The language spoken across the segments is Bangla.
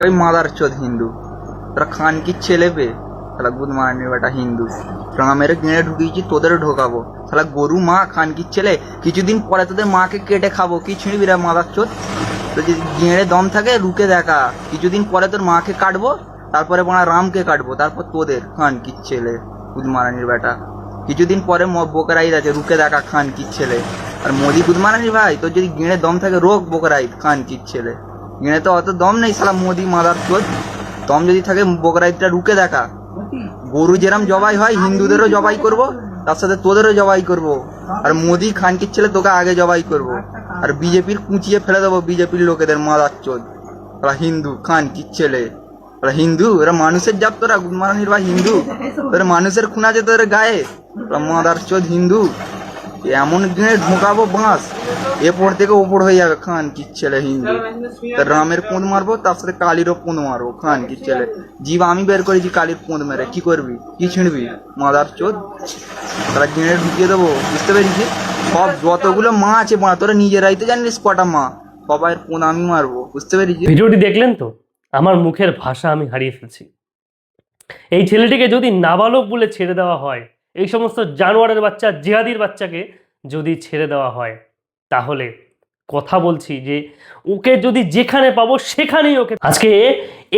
ওই মাদার চোদ হিন্দু, তোরা খান কি ছেলে পে শালা গুদ মারানির বেটা হিন্দু। রামের গেঁড়ে ঢুকিয়েছি, তোদেরও ঢোকাবো শালা গরু মা খান কি ছেলে। কিছুদিন পরে তোদের মাকে কেটে খাবো। কি ছিঁড়বি রে মাদার চোদ? তো যদি গেঁড়ে দম থাকে রুকে দেখা, কিছুদিন পরে তোর মাকে কাটবো, তারপরে বোনা রামকে কাটবো, তারপর তোদের খান কি ছেলে গুদ মারানির বেটা। কিছুদিন পরে বোকরাইদ আছে, রুকে দেখা খান কি ছেলে। আর মোদি গুদ মারানি ভাই, তোর যদি গেঁড়ে দম থাকে রোগ বোকরাইদ খান কি ছেলে। গেঁড়ে তো অত দম নেই শালা মোদি মাদার চোদ। দম যদি থাকে বকরাইদটা রুকে দেখা। গরু যেরাম জবাই হয় হিন্দুদেরও জবাই করব, তার সাথে তোদেরও জবাই করব। আর মোদি খানকির ছেলে তোকে আগে জবাই করব। আর বিজেপির কুচিয়ে ফেলে দেবো বিজেপির লোকেদের মাদার চোদ। ওরা হিন্দু খানকির ছেলে, ওরা হিন্দু, এরা মানুষের জাত, তোরা গুদমারানির বা হিন্দু। তোর মানুষের খুন আছে তোদের গায়ে, ওরা মাদার চোদ হিন্দু। এমন দিনে ঢোকাবো বাঁশ, এরপর থেকে ওপর হয়ে যাবে খান কি ছেলে হিন্দু। তার রামের পোঁদ মারবো, তার সাথে কালীরও পোঁদ মারবো খান কি ছেলে। জীব আমি বের করেছি কালীর পোঁদ মেরে, কি করবি? কি ছিঁড়বি মাদার চোদ? তারা গেঁড়ে ঢুকিয়ে দেবো, বুঝতে পেরেছি? সব যতগুলো মা আছে মা, তোরা নিজেরাই তো জানিস কটা মা, সবাই পোঁদ আমি মারবো, বুঝতে পেরেছি? ভিডিওটি দেখলেন তো? আমার মুখের ভাষা আমি হারিয়ে ফেলছি। এই ছেলেটিকে যদি নাবালক বলে ছেড়ে দেওয়া হয়, এই সমস্ত জানোয়ারের বাচ্চা জিহাদির বাচ্চাকে যদি ছেড়ে দেওয়া হয়, তাহলে কথা বলছি যে ওকে যদি যেখানে পাবো সেখানেই ওকে। আজকে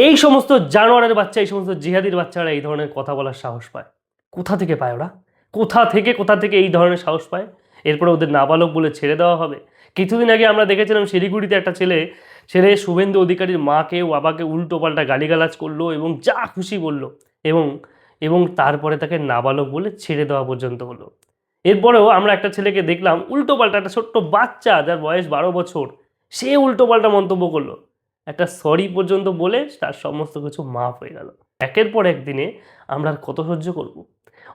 এই সমস্ত জানোয়ারের বাচ্চা, এই সমস্ত জিহাদির বাচ্চারা এই ধরনের কথা বলার সাহস পায় কোথা থেকে? পায় ওরা কোথা থেকে এই ধরনের সাহস পায়? এরপরে ওদের নাবালক বলে ছেড়ে দেওয়া হবে। কিছুদিন আগে আমরা দেখেছিলাম শিলিগুড়িতে একটা ছেলে শুভেন্দু অধিকারীর মাকে ও বাবাকে উল্টো পাল্টা গালিগালাজ করলো এবং যা খুশি বললো, এবং এবং তারপরে তাকে নাবালক বলে ছেড়ে দেওয়া পর্যন্ত হলো। এরপরেও আমরা একটা ছেলেকে দেখলাম উল্টো পাল্টা, একটা ছোট্ট বাচ্চা যার বয়স 12 বছর, সে উল্টো পাল্টা মন্তব্য করলো, একটা সরি পর্যন্ত বলে তার সমস্ত কিছু মাফ হয়ে গেল। একের পর একদিনে আমরা আর কত সহ্য করব?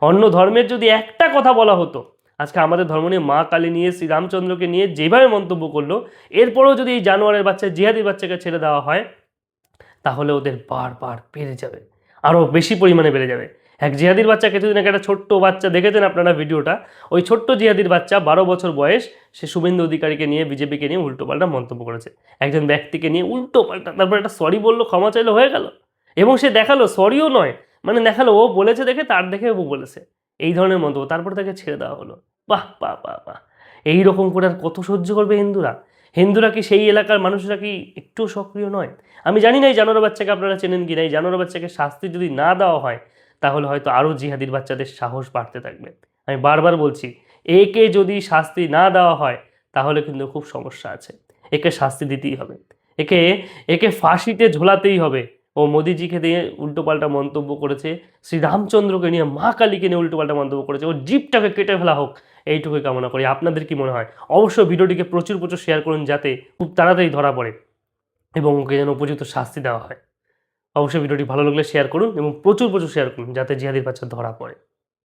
অন্য ধর্মের যদি একটা কথা বলা হতো, আজকে আমাদের ধর্ম নিয়ে মা কালী নিয়ে শ্রীরামচন্দ্রকে নিয়ে যেভাবে মন্তব্য করলো, এরপরেও যদি এই জানোয়ারের বাচ্চা জিহাদি বাচ্চাকে ছেড়ে দেওয়া হয়, তাহলে ওদের বারবার বেড়ে যাবে, আরও বেশি পরিমাণে বেড়ে যাবে। এক জিহাদির বাচ্চা, কিছুদিন আগে একটা ছোট্ট বাচ্চা দেখেছেন আপনারা ভিডিওটা, ওই ছোট্ট জিহাদির বাচ্চা 12 বছর বয়স, সে শুভেন্দু অধিকারীকে নিয়ে বিজেপিকে নিয়ে উল্টোপাল্টা মন্তব্য করেছে, একজন ব্যক্তিকে নিয়ে উল্টোপাল্টা, তারপর একটা সরি বললো, ক্ষমা চাইলো, হয়ে গেল। এবং সে দেখালো সরিও নয়, মানে দেখালো ও বলেছে দেখে, তার দেখে ও বলেছে, এই ধরনের মন্তব্য, তারপর তাকে ছেড়ে দেওয়া হলো। বাহ বাহ বাহ বাহ! এইরকম করে আর কত সহ্য করবে হিন্দুরা? হিন্দুরা কি, সেই এলাকার মানুষরা কি একটু সক্রিয় নয়? আমি জানি না এই জানোয়ার বাচ্চাকে আপনারা চেনেন কি না। এই জানোয়ার বাচ্চাকে শাস্তি যদি না দেওয়া হয়, তাহলে হয়তো আরও জিহাদির বাচ্চাদের সাহস বাড়তে থাকবে। আমি বারবার বলছি, একে যদি শাস্তি না দেওয়া হয়, তাহলে কিন্তু খুব সমস্যা আছে। একে শাস্তি দিতেই হবে, একে একে ফাঁসিতে ঝোলাতেই হবে। ও মোদিজিকে নিয়ে উল্টোপাল্টা মন্তব্য করেছে, শ্রীরামচন্দ্রকে নিয়ে, মা কালীকে নিয়ে উল্টোপাল্টা মন্তব্য করেছে, ওর জিভটাকে কেটে ফেলা হোক, এইটুকুই কামনা করি। আপনাদের কি মনে হয়? অবশ্যই ভিডিওটিকে প্রচুর প্রচুর শেয়ার করুন, যাতে খুব তাড়াতাড়ি ধরা পড়ে এবং ওকে যেন উপযুক্ত শাস্তি দেওয়া হয়। অবশ্যই ভিডিওটি ভালো লাগলে শেয়ার করুন এবং প্রচুর প্রচুর শেয়ার করুন, যাতে জিহাদির বাচ্চা ধরা পড়ে।